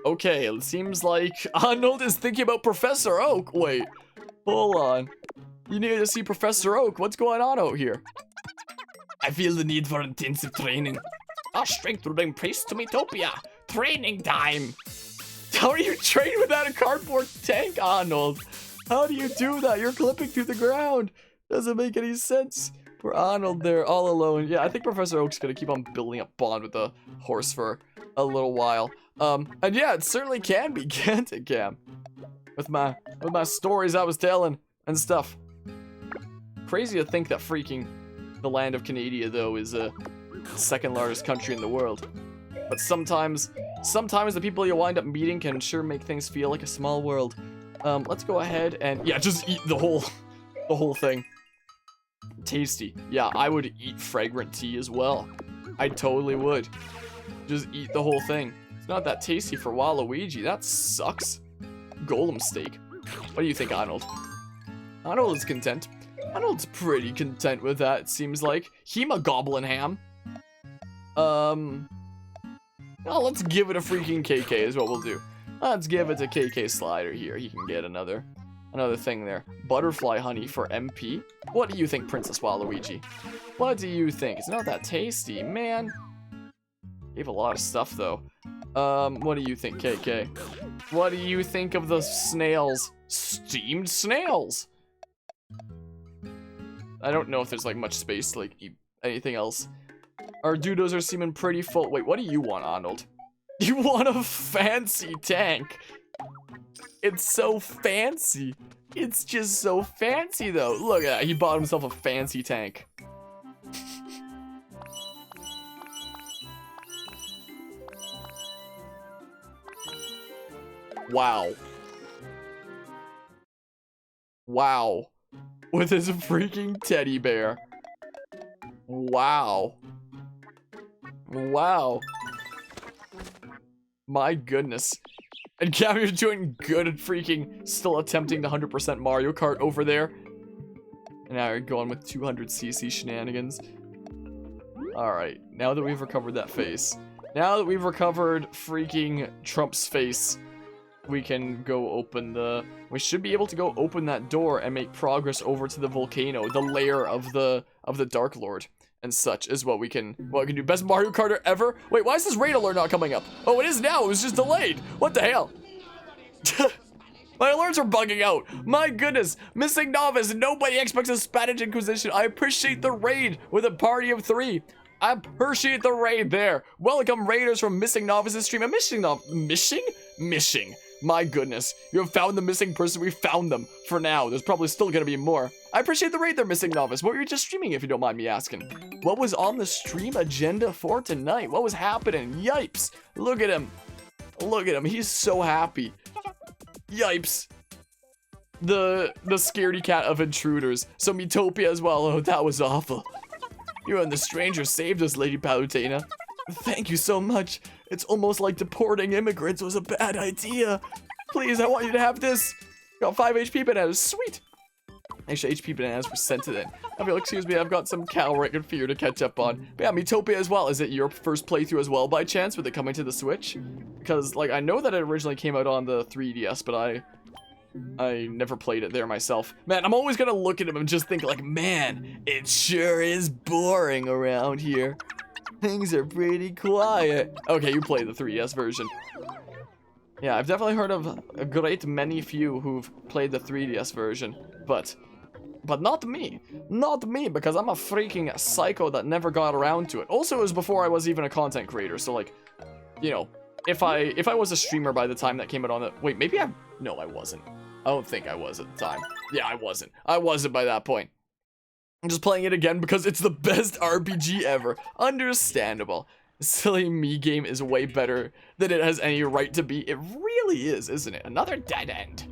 Okay, it seems like Arnold is thinking about Professor Oak. Wait, hold on. You need to see Professor Oak. What's going on out here? I feel the need for intensive training. Our strength will bring peace to Miitopia. Training time. How do you train without a cardboard tank, Arnold? How do you do that? You're clipping through the ground. Doesn't make any sense. Poor Arnold there, all alone. Yeah, I think Professor Oak's gonna keep on building a bond with the horse for a little while. And yeah, it certainly can be, can't it, Cam? With my stories I was telling and stuff. Crazy to think that freaking the land of Canada, though, is the second largest country in the world. But sometimes the people you wind up meeting can sure make things feel like a small world. Let's go ahead and, yeah, just eat the whole thing. Tasty. Yeah, I would eat fragrant tea as well. I totally would. Just eat the whole thing. It's not that tasty for Waluigi. That sucks. Golem steak. What do you think, Arnold? Arnold is content. Arnold's pretty content with that, it seems like. Hema Goblin Ham. Oh, let's give it a freaking KK is what we'll do. Let's give it a KK Slider here. He can get another thing there. Butterfly honey for MP. What do you think, Princess Waluigi? What do you think? It's not that tasty, man. Gave a lot of stuff, though. What do you think, KK? What do you think of the snails? Steamed snails! I don't know if there's, like, much space to, like, eat anything else. Our doodles are seeming pretty full. Wait, what do you want, Arnold? You want a fancy tank? It's so fancy. It's just so fancy, though. Look at that. He bought himself a fancy tank. Wow. Wow. With his freaking teddy bear. Wow. Wow. My goodness. And Cam, you're doing good at freaking still attempting the 100% Mario Kart over there. And now you're going with 200cc shenanigans. Alright, now that we've recovered that face. Now that we've recovered freaking Trump's face, we can go open the... We should be able to go open that door and make progress over to the volcano, the lair of the Dark Lord. And such is what we can do. Best Mario Karter ever? Wait, why is this raid alert not coming up? Oh, it is now. It was just delayed. What the hell? My alerts are bugging out. My goodness. Missing novice. Nobody expects a Spanish Inquisition. I appreciate the raid with a party of 3. I appreciate the raid there. Welcome raiders from Missing Novice's stream. Missing? My goodness. You have found the missing person. We found them for now. There's probably still gonna be more. I appreciate the raid there, Missing Novice. What were you just streaming, if you don't mind me asking? What was on the stream agenda for tonight? What was happening? Yipes. Look at him. Look at him. He's so happy. Yipes. The scaredy cat of intruders. So Miitopia as well. Oh, that was awful. You and the stranger saved us, Lady Palutena. Thank you so much. It's almost like deporting immigrants was a bad idea. Please, I want you to have this. Got 5 HP bananas. Sweet. Actually, HP bananas were sent to them. I mean, excuse me, I've got some Calric for you to catch up on. But yeah, Miitopia as well. Is it your first playthrough as well by chance with it coming to the Switch? Because, like, I know that it originally came out on the 3DS, but I never played it there myself. Man, I'm always gonna look at him and just think like, man, it sure is boring around here. Things are pretty quiet. Okay, you play the 3DS version. Yeah, I've definitely heard of a great many few who've played the 3DS version, but not me. Not me, because I'm a freaking psycho that never got around to it. Also, it was before I was even a content creator, so like, you know, if I was a streamer by the time that came out on the... Wait, maybe no, I wasn't. I don't think I was at the time. Yeah, I wasn't. I wasn't by that point. I'm just playing it again because it's the best RPG ever. Understandable. Silly me game is way better than it has any right to be. It really is, isn't it? Another dead end.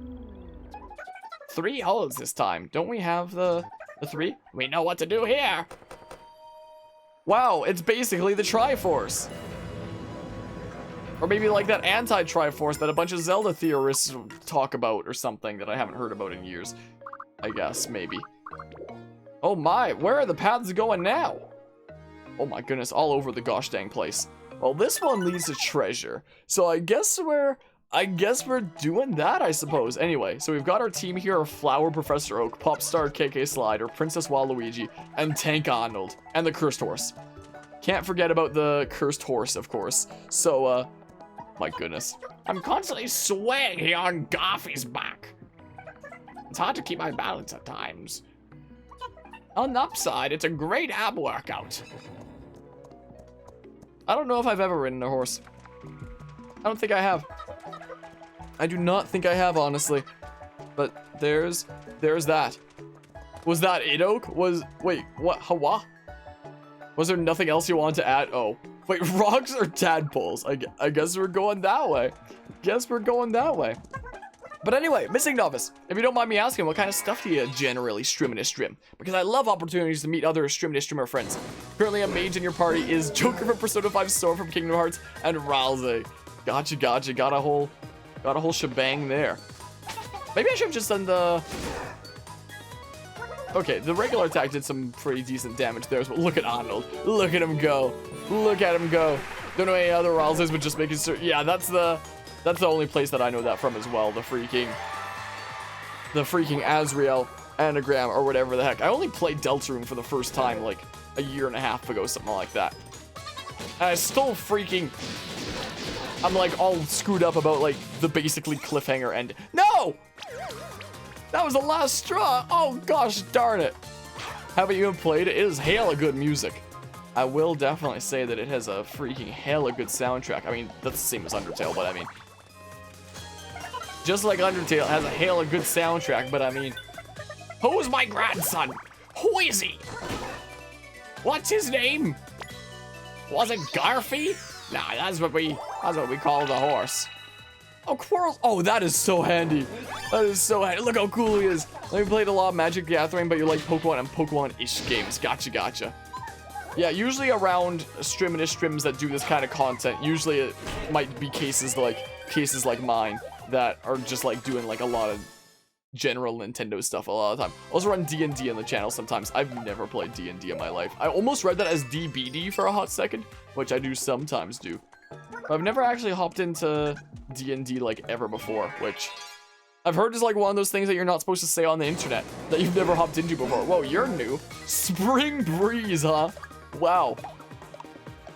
3 holes this time. Don't we have the 3? We know what to do here. Wow, it's basically the Triforce. Or maybe like that anti-Triforce that a bunch of Zelda theorists talk about or something that I haven't heard about in years. I guess, maybe. Oh my, where are the paths going now? Oh my goodness, all over the gosh dang place. Well, this one leads to treasure. So I guess we're doing that, I suppose. Anyway, so we've got our team here of Flower Professor Oak, Popstar KK Slider, Princess Waluigi, and Tank Arnold, and the Cursed Horse. Can't forget about the Cursed Horse, of course. So, my goodness. I'm constantly swaying here on Goffy's back. It's hard to keep my balance at times. On the upside, it's a great ab workout. I don't know if I've ever ridden a horse. I don't think I have. I do not think I have, honestly. But there's that. Was that it, Oak? Wait, what? Hawa? Was there nothing else you wanted to add? Oh, wait, rocks or tadpoles? I guess we're going that way. Guess we're going that way. But anyway, Missing Novice, if you don't mind me asking, what kind of stuff do you generally stream in a stream? Because I love opportunities to meet other streamer friends. Currently, a mage in your party is Joker from Persona 5 Storm from Kingdom Hearts and Ralze. Gotcha. Got a whole shebang there. Maybe I should have just done the... Okay, the regular attack did some pretty decent damage there, but look at Arnold. Look at him go. Look at him go. Don't know any other Ralzes, but just making sure... Yeah, that's the only place that I know that from as well. The freaking Azrael anagram or whatever the heck. I only played Deltarune for the first time like a year and a half ago, something like that. And I still freaking... I'm like all screwed up about like the basically cliffhanger end. No! That was the last straw. Oh gosh darn it. Haven't even played it? It is hella good music. I will definitely say that it has a freaking hella good soundtrack. I mean, that's the same as Undertale, but I mean... Just like Undertale, it has a hella good soundtrack, but I mean... Who's my grandson? Who is he? What's his name? Was it Garfy? Nah, that's what we call the horse. Oh, Quirrell. Oh, that is so handy. That is so handy. Look how cool he is. We played a lot of Magic the Gathering, but you like Pokemon and Pokemon-ish games. Gotcha. Yeah, usually around streams that do this kind of content, usually it might be cases like mine that are just like doing like a lot of general Nintendo stuff a lot of the time. Also run D&D on the channel sometimes. I've never played D&D in my life. I almost read that as DBD for a hot second, which I do sometimes do. But I've never actually hopped into D&D like ever before, which I've heard is like one of those things that you're not supposed to say on the internet that you've never hopped into before. Whoa, you're new. Spring Breeze, huh? Wow.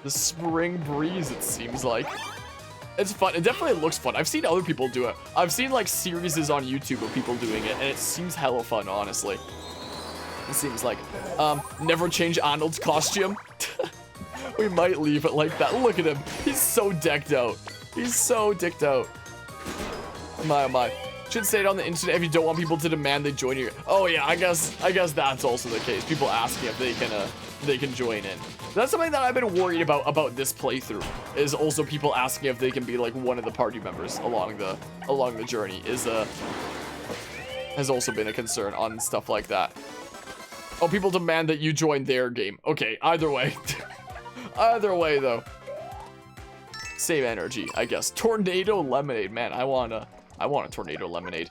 The Spring Breeze, it seems like. It's fun. It definitely looks fun. I've seen other people do it. I've seen like series on YouTube of people doing it, and it seems hella fun, honestly. It seems like. Never change Arnold's costume. We might leave it like that. Look at him. He's so decked out. He's so decked out. My, oh my. Should say it on the internet if you don't want people to demand they join you. Oh yeah, I guess that's also the case. People asking if they can join in. That's something that I've been worried about this playthrough, is also people asking if they can be like one of the party members along the journey has also been a concern on stuff like that. Oh, people demand that you join their game. Okay, either way. Either way though. Same energy, I guess. Tornado Lemonade, man, I want a Tornado Lemonade.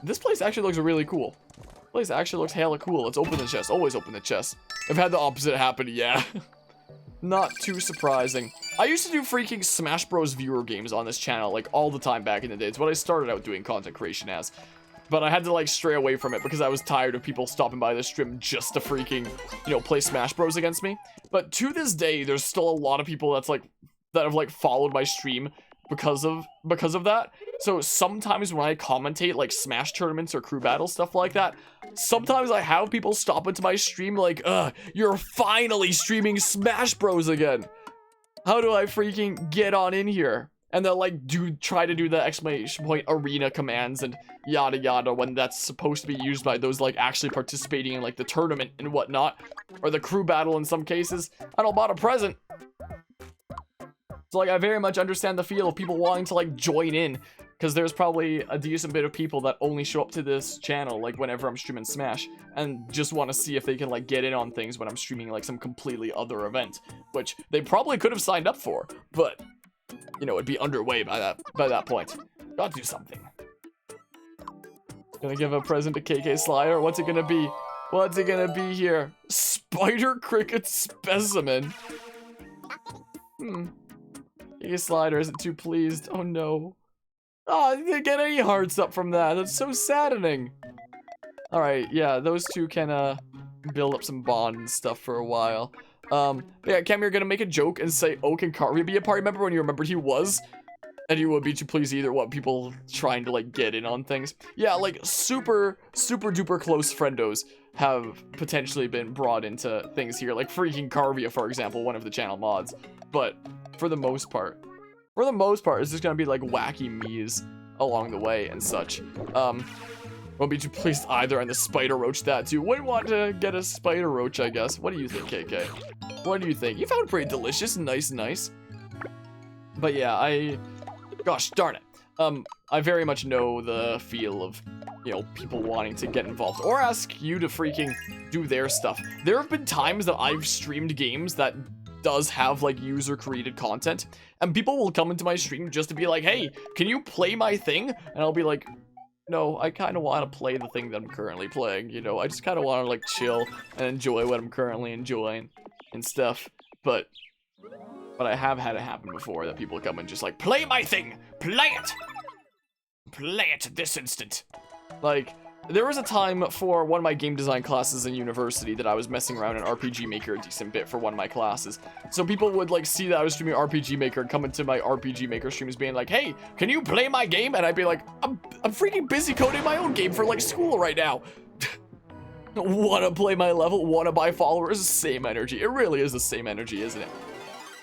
This place actually looks really cool. This place actually looks hella cool. Let's open the chest. Always open the chest. I've had the opposite happen, yeah. Not too surprising. I used to do freaking Smash Bros. Viewer games on this channel, like, all the time back in the day. It's what I started out doing content creation as. But I had to, like, stray away from it because I was tired of people stopping by the stream just to freaking, you know, play Smash Bros. Against me. But to this day, there's still a lot of people that have, like, followed my stream because of that. So sometimes when I commentate like Smash tournaments or crew battle stuff like that, sometimes I have people stop into my stream like, you're finally streaming Smash Bros again. How do I freaking get on in here? And they'll like try to do the exclamation point arena commands and yada yada when that's supposed to be used by those like actually participating in like the tournament and whatnot, or the crew battle in some cases. I don't bought a present. So like I very much understand the feel of people wanting to like join in, because there's probably a decent bit of people that only show up to this channel like whenever I'm streaming Smash and just want to see if they can like get in on things when I'm streaming like some completely other event, which they probably could have signed up for, but you know, it'd be underway by that point. Gotta do something. Gonna give a present to KK Slider. What's it gonna be? What's it gonna be here? Spider cricket specimen. Cookie Slider isn't too pleased. Oh no. Oh, I didn't get any hearts up from that. That's so saddening. Alright, yeah, those two can build up some bond and stuff for a while. But yeah, Cam, you're gonna make a joke and say, oh, can Carvey be a party member when you remembered he was? And you would be too pleased either what people trying to like get in on things. Yeah, like super duper close friendos have potentially been brought into things here, like freaking Carvia, for example, one of the channel mods. But for the most part, it's just gonna be like wacky me's along the way and such. Won't be too pleased either, and the spider roach that too. Wouldn't want to get a spider roach, I guess. What do you think, KK? What do you think? You found it pretty delicious, nice. But yeah, gosh darn it. I very much know the feel of, you know, people wanting to get involved or ask you to freaking do their stuff. There have been times that I've streamed games that does have like user created content, and people will come into my stream just to be like, hey, can you play my thing? And I'll be like, no, I kind of want to play the thing that I'm currently playing, you know, I just kind of want to like chill and enjoy what I'm currently enjoying and stuff. But I have had it happen before that people come and just like, play my thing, play it this instant. Like, there was a time for one of my game design classes in university that I was messing around in RPG Maker a decent bit for one of my classes. So people would like see that I was streaming RPG Maker and come into my RPG Maker streams being like, hey, can you play my game? And I'd be like, I'm freaking busy coding my own game for like school right now. Wanna play my level? Wanna buy followers? Same energy. It really is the same energy, isn't it?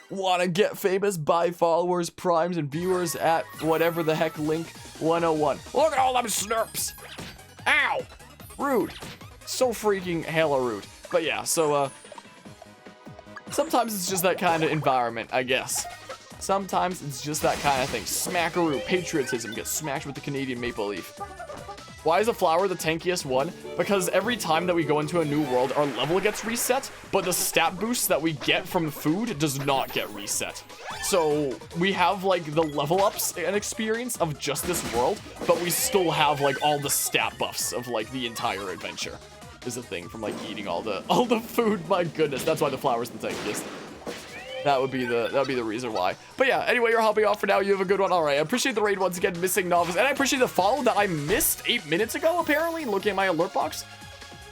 Wanna get famous? Buy followers, primes, and viewers at whatever the heck link 101. Look at all them snurps. Ow! Rude. So freaking hella rude. But yeah, so, sometimes it's just that kind of environment, I guess. Sometimes it's just that kind of thing. Smackaroo. Patriotism gets smacked with the Canadian maple leaf. Why is a flower the tankiest one? Because every time that we go into a new world, our level gets reset, but the stat boost that we get from food does not get reset. So we have like the level ups and experience of just this world, but we still have like all the stat buffs of like the entire adventure. Is a thing from like eating all the food. My goodness, that's why the flower's the tankiest. That would be the reason why. But yeah, anyway, you're hopping off for now. You have a good one. All right, I appreciate the raid once again, Missing Novice, and I appreciate the follow that I missed 8 minutes ago, apparently, looking at my alert box.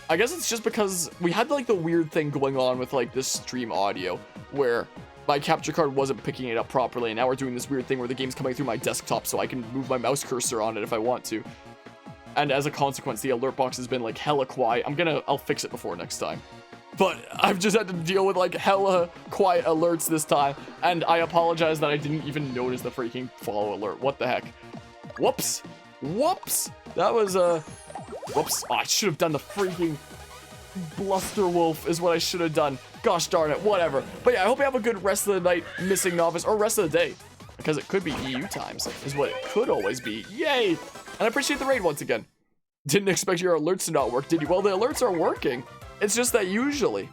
I guess it's just because we had like the weird thing going on with like this stream audio where my capture card wasn't picking it up properly, and now we're doing this weird thing where the game's coming through my desktop so I can move my mouse cursor on it if I want to. And as a consequence, the alert box has been like hella quiet. I'll fix it before next time. But I've just had to deal with like hella quiet alerts this time, and I apologize that I didn't even notice the freaking follow alert. What the heck? Whoops. That was whoops. Oh, I should have done the freaking bluster wolf is what I should have done. Gosh darn it, whatever. But yeah, I hope you have a good rest of the night, Missing Novice, or rest of the day, because it could be EU times is what it could always be. Yay. And I appreciate the raid once again. Didn't expect your alerts to not work, did you? Well, the alerts are working. It's just that usually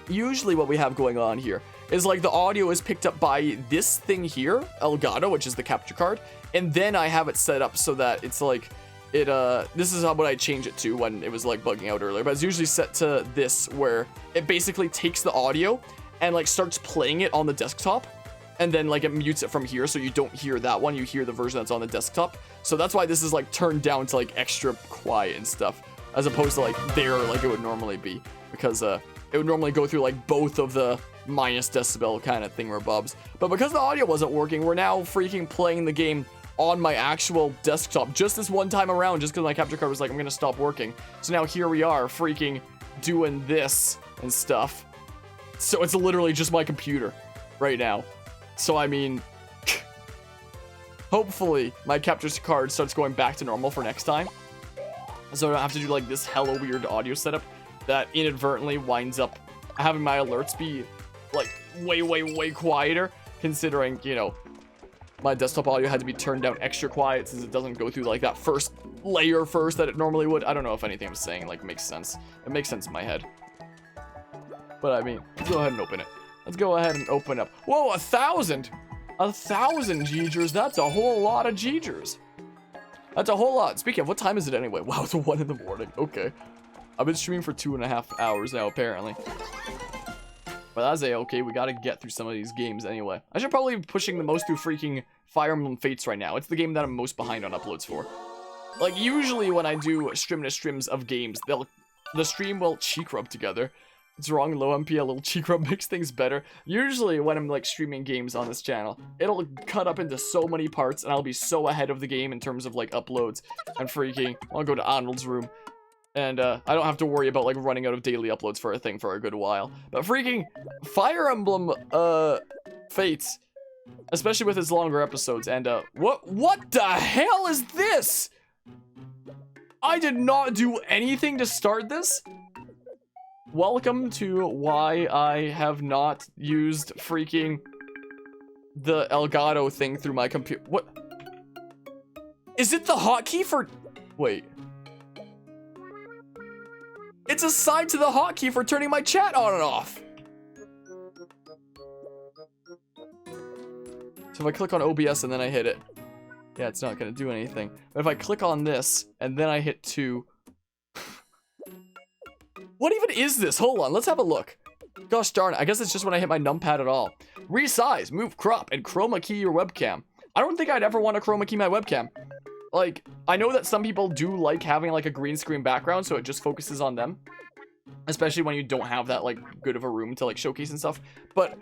what we have going on here is like the audio is picked up by this thing here, Elgato, which is the capture card, and then I have it set up so that it's like this is what I change it to when it was like bugging out earlier, but it's usually set to this where it basically takes the audio and like starts playing it on the desktop, and then like it mutes it from here so you don't hear that one, you hear the version that's on the desktop. So that's why this is like turned down to like extra quiet and stuff, as opposed to like there like it would normally be, because it would normally go through like both of the minus decibel kind of thingamabobs. But because the audio wasn't working, we're now freaking playing the game on my actual desktop just this one time around, just because my capture card was like, I'm gonna stop working. So now here we are freaking doing this and stuff. So it's literally just my computer right now. So I mean, hopefully my capture card starts going back to normal for next time, so I don't have to do like this hella weird audio setup that inadvertently winds up having my alerts be like way quieter, considering, you know, my desktop audio had to be turned down extra quiet since it doesn't go through like that first layer first that it normally would. I don't know if anything I'm saying like makes sense. It makes sense in my head. But I mean, let's go ahead and open it. Let's go ahead and open up. Whoa, 1,000! 1,000 G'gers. That's a whole lot of G'gers. That's a whole lot. Speaking of, what time is it anyway? Wow, it's 1 in the morning. Okay. I've been streaming for 2.5 hours now, apparently. But that's okay, we gotta get through some of these games anyway. I should probably be pushing the most through freaking Fire Emblem Fates right now. It's the game that I'm most behind on uploads for. Like, usually when I do streams of games, the stream will cheek rub together. It's wrong, low MP, a little cheek rub makes things better. Usually when I'm like streaming games on this channel, it'll cut up into so many parts and I'll be so ahead of the game in terms of like uploads and freaking, I'll go to Arnold's room. And I don't have to worry about like running out of daily uploads for a thing for a good while. But freaking Fire Emblem Fates, especially with its longer episodes, and what the hell is this? I did not do anything to start this. Welcome to why I have not used freaking the Elgato thing through my computer. What? Is it the hotkey for... Wait. It's assigned to the hotkey for turning my chat on and off. So if I click on OBS and then I hit it, yeah, it's not gonna do anything. But if I click on this and then I hit 2, what even is this? Hold on, let's have a look. Gosh darn it, I guess it's just when I hit my numpad at all. Resize, move, crop, and chroma key your webcam. I don't think I'd ever want to chroma key my webcam. Like, I know that some people do like having like a green screen background so it just focuses on them. Especially when you don't have that like good of a room to like showcase and stuff. But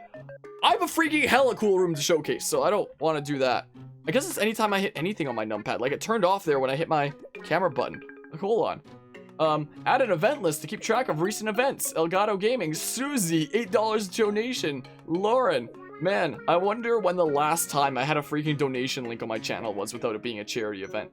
I have a freaking hella cool room to showcase, so I don't want to do that. I guess it's anytime I hit anything on my numpad. Like it turned off there when I hit my camera button. Like, hold on. Add an event list to keep track of recent events. Elgato Gaming, Susie, $8 donation. Lauren, man, I wonder when the last time I had a freaking donation link on my channel was without it being a charity event.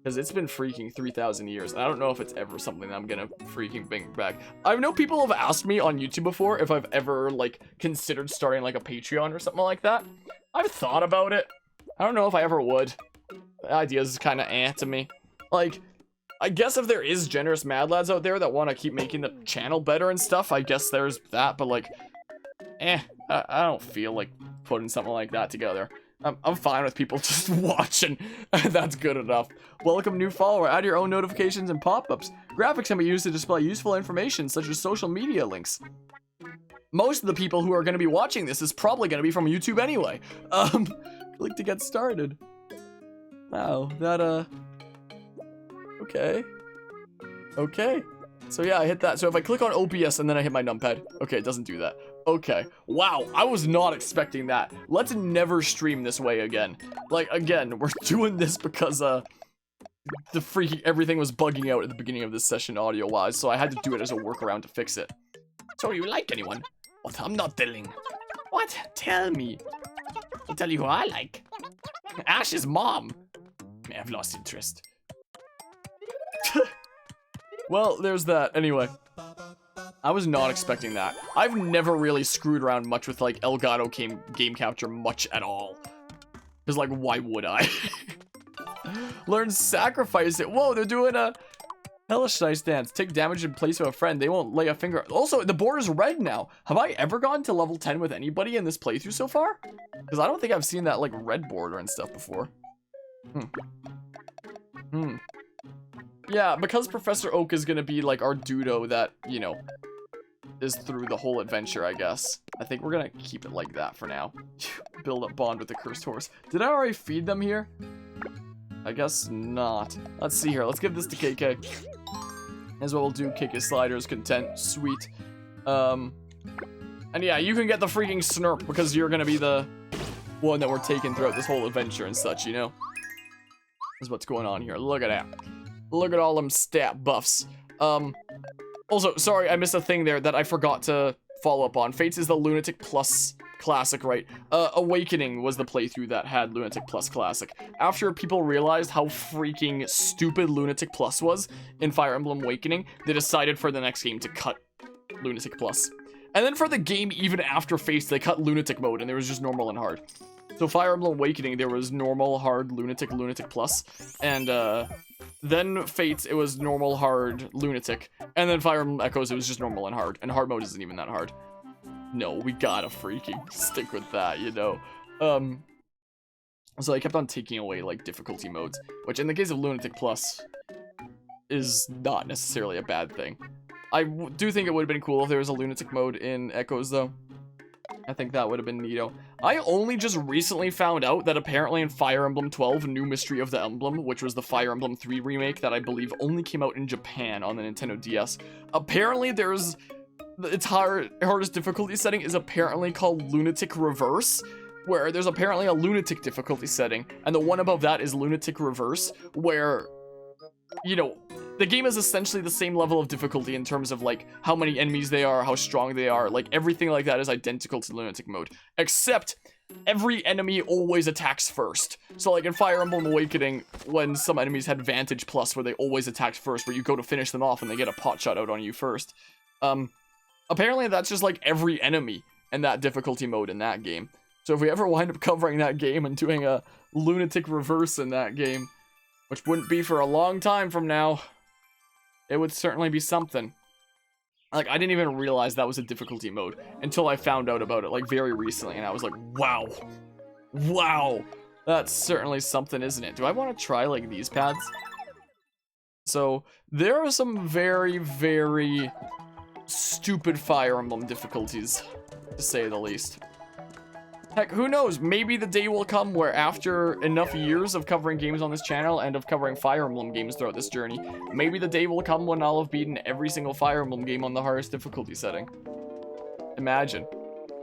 Because it's been freaking 3,000 years, and I don't know if it's ever something that I'm gonna freaking bring back. I know people have asked me on YouTube before if I've ever, like, considered starting, like, a Patreon or something like that. I've thought about it. I don't know if I ever would. The idea is kind of to me. Like, I guess if there is generous mad lads out there that want to keep making the channel better and stuff, I guess there's that, but like, I don't feel like putting something like that together. I'm fine with people just watching, that's good enough. Welcome new follower, add your own notifications and pop-ups. Graphics can be used to display useful information such as social media links. Most of the people who are going to be watching this is probably going to be from YouTube anyway. Click to get started. Wow, that, okay. Okay. So yeah, I hit that. So if I click on OBS and then I hit my numpad. Okay, it doesn't do that. Okay. Wow, I was not expecting that. Let's never stream this way again. Like, again, we're doing this because, the freaking everything was bugging out at the beginning of this session audio-wise, so I had to do it as a workaround to fix it. So you like anyone? What? I'm not telling. What? Tell me. I'll tell you who I like. Ash's mom. Man, I've lost interest. Well, there's that. Anyway, I was not expecting that. I've never really screwed around much with, like, Elgato game capture much at all. Because, like, why would I? Learn sacrifice it. Whoa, they're doing a hellish nice dance. Take damage in place of a friend. They won't lay a finger. Also, the board is red now. Have I ever gone to level 10 with anybody in this playthrough so far? Because I don't think I've seen that, like, red border and stuff before. Yeah, because Professor Oak is gonna be, like, our Dudo that, you know, is through the whole adventure, I guess. I think we're gonna keep it like that for now. Build up bond with the cursed horse. Did I already feed them here? I guess not. Let's see here. Let's give this to KK. Here's what we'll do. KK sliders, content, sweet. And yeah, you can get the freaking snurp because you're gonna be the one that we're taking throughout this whole adventure and such, you know? This is what's going on here. Look at that. Look at all them stat buffs. Also, sorry, I missed a thing there that I forgot to follow up on. Fates is the Lunatic Plus Classic, right? Awakening was the playthrough that had Lunatic Plus Classic. After people realized how freaking stupid Lunatic Plus was in Fire Emblem Awakening, they decided for the next game to cut Lunatic Plus. And then for the game, even after Fates, they cut Lunatic mode, and there was just normal and hard. So Fire Emblem Awakening, there was normal, hard, Lunatic, Lunatic Plus, and then Fates, it was normal, hard, Lunatic, and then Fire Emblem Echoes, it was just normal and hard mode isn't even that hard. No, we gotta freaking stick with that, you know? So I kept on taking away, like, difficulty modes, which in the case of Lunatic Plus is not necessarily a bad thing. I do think it would have been cool if there was a Lunatic mode in Echoes, though. I think that would have been neato. I only just recently found out that apparently in Fire Emblem 12, New Mystery of the Emblem, which was the Fire Emblem 3 remake that I believe only came out in Japan on the Nintendo DS, apparently there's... its hardest difficulty setting is apparently called Lunatic Reverse, where there's apparently a Lunatic difficulty setting, and the one above that is Lunatic Reverse, where, you know, the game is essentially the same level of difficulty in terms of, like, how many enemies they are, how strong they are, like, everything like that is identical to Lunatic mode, except every enemy always attacks first. So, like, in Fire Emblem Awakening, when some enemies had Vantage Plus, where they always attacked first, where you go to finish them off and they get a pot shot out on you first, apparently that's just, like, every enemy in that difficulty mode in that game. So if we ever wind up covering that game and doing a Lunatic Reverse in that game, which wouldn't be for a long time from now, it would certainly be something. Like, I didn't even realize that was a difficulty mode until I found out about it, like, very recently, and I was like, wow. Wow. That's certainly something, isn't it? Do I want to try, like, these pads? So, there are some very, very stupid Fire Emblem difficulties, to say the least. Heck, who knows? Maybe the day will come where after enough years of covering games on this channel and of covering Fire Emblem games throughout this journey, maybe the day will come when I'll have beaten every single Fire Emblem game on the hardest difficulty setting. Imagine.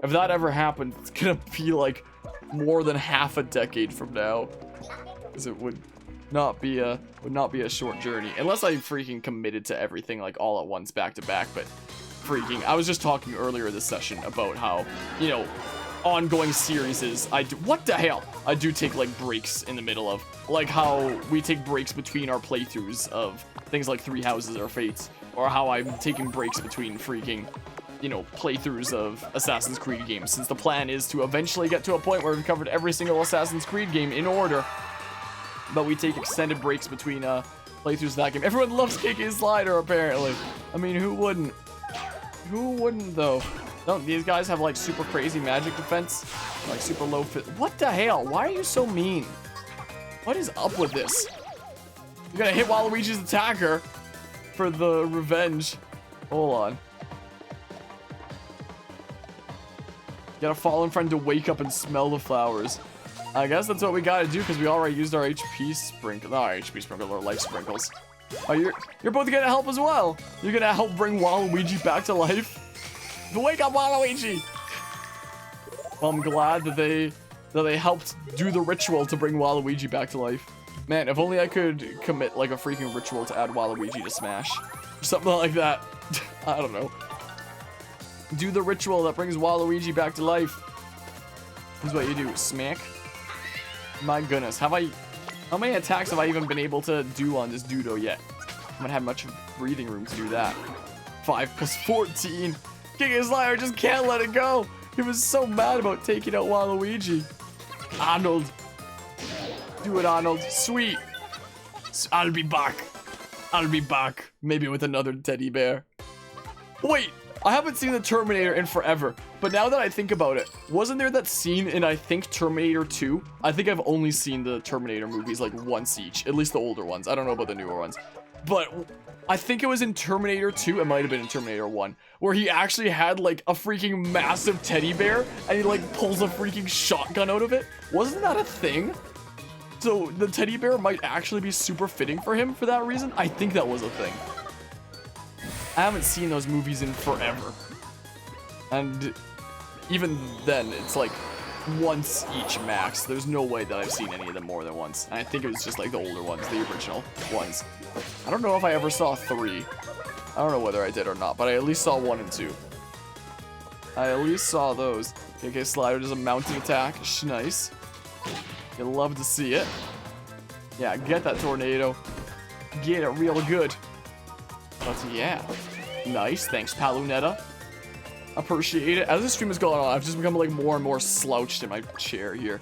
If that ever happened, it's gonna be like more than half a decade from now. Because it would not be a short journey. Unless I freaking committed to everything like all at once back to back, but freaking, I was just talking earlier this session about how, you know, ongoing series is, what the hell? I do take, like, breaks in the middle of, like how we take breaks between our playthroughs of things like Three Houses or Fates, or how I'm taking breaks between freaking, you know, playthroughs of Assassin's Creed games, since the plan is to eventually get to a point where we've covered every single Assassin's Creed game in order, but we take extended breaks between, playthroughs of that game. Everyone loves kicking Slider, apparently. I mean, who wouldn't? Who wouldn't, though? Don't these guys have, like, super crazy magic defense? Like, super low fit. What the hell? Why are you so mean? What is up with this? You're gonna hit Waluigi's attacker for the revenge. Hold on. Get a fallen friend to wake up and smell the flowers. I guess that's what we gotta do because we already used our HP sprinkle. Not our HP sprinkle, our life sprinkles. Oh, you're both gonna help as well. You're gonna help bring Waluigi back to life. Wake up, Waluigi! Well, I'm glad that they helped do the ritual to bring Waluigi back to life. Man, if only I could commit like a freaking ritual to add Waluigi to Smash. Or something like that. I don't know. Do the ritual that brings Waluigi back to life. Here's what you do. Smack. My goodness. How many attacks have I even been able to do on this Dudo yet? I haven't had much breathing room to do that. 5 plus 14. King Slayer just can't let it go. He was so mad about taking out Waluigi. Arnold. Do it, Arnold. Sweet. I'll be back. I'll be back. Maybe with another teddy bear. Wait, I haven't seen the Terminator in forever. But now that I think about it, wasn't there that scene in, I think, Terminator 2? I think I've only seen the Terminator movies like once each. At least the older ones. I don't know about the newer ones. But I think it was in Terminator 2, it might have been in Terminator 1, where he actually had like a freaking massive teddy bear and he like pulls a freaking shotgun out of it. Wasn't that a thing? So the teddy bear might actually be super fitting for him for that reason. I think that was a thing. I haven't seen those movies in forever. And even then, it's like once each max. There's no way that I've seen any of them more than once. And I think it was just like the older ones, the original ones. I don't know if I ever saw 3. I don't know whether I did or not, but I at least saw 1 and 2. I at least saw those. Okay, Slider does a mounting attack. Nice. You'll love to see it. Yeah, get that tornado. Get it real good. But yeah. Nice. Thanks, Palunetta. Appreciate it. As this stream is going on, I've just become like more and more slouched in my chair here.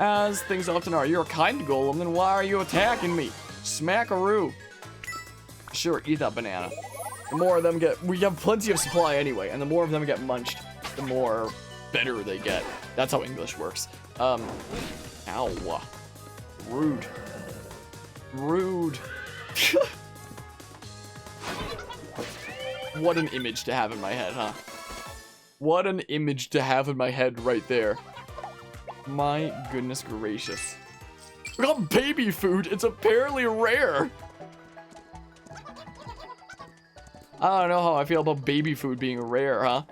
As things often are. You're a kind golem, then why are you attacking me? Smackaroo. Sure, eat that banana. The more of them we have plenty of supply anyway, and the more of them get munched, the more better they get. That's how English works. Ow. Rude. Rude. What an image to have in my head, huh? What an image to have in my head right there. My goodness gracious. We got baby food. It's apparently rare. I don't know how I feel about baby food being rare, huh?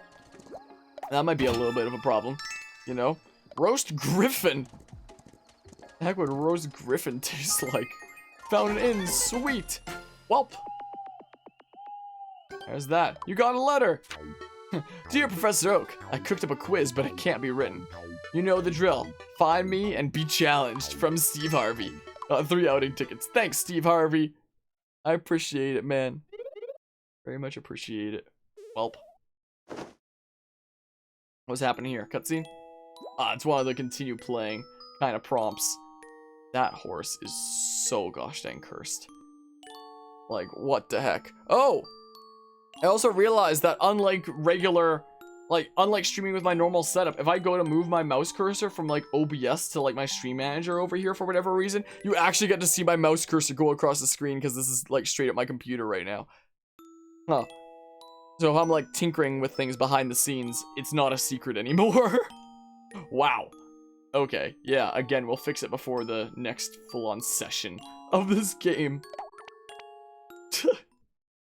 That might be a little bit of a problem, you know? Roast griffin. The heck would roast griffin taste like? Found it in, sweet. Welp. There's that. You got a letter. Dear Professor Oak, I cooked up a quiz, but it can't be written. You know the drill. Find me and be challenged. From Steve Harvey. 3 outing tickets. Thanks, Steve Harvey. I appreciate it, man. Very much appreciate it. Welp. What's happening here? Cutscene? It's one of the continue playing kind of prompts. That horse is so gosh dang cursed. Like, what the heck? Oh! I also realized that unlike streaming with my normal setup, if I go to move my mouse cursor from like OBS to like my stream manager over here for whatever reason, you actually get to see my mouse cursor go across the screen because this is like straight up my computer right now. Huh. So if I'm like tinkering with things behind the scenes, it's not a secret anymore. Wow. Okay, yeah, again, we'll fix it before the next full-on session of this game.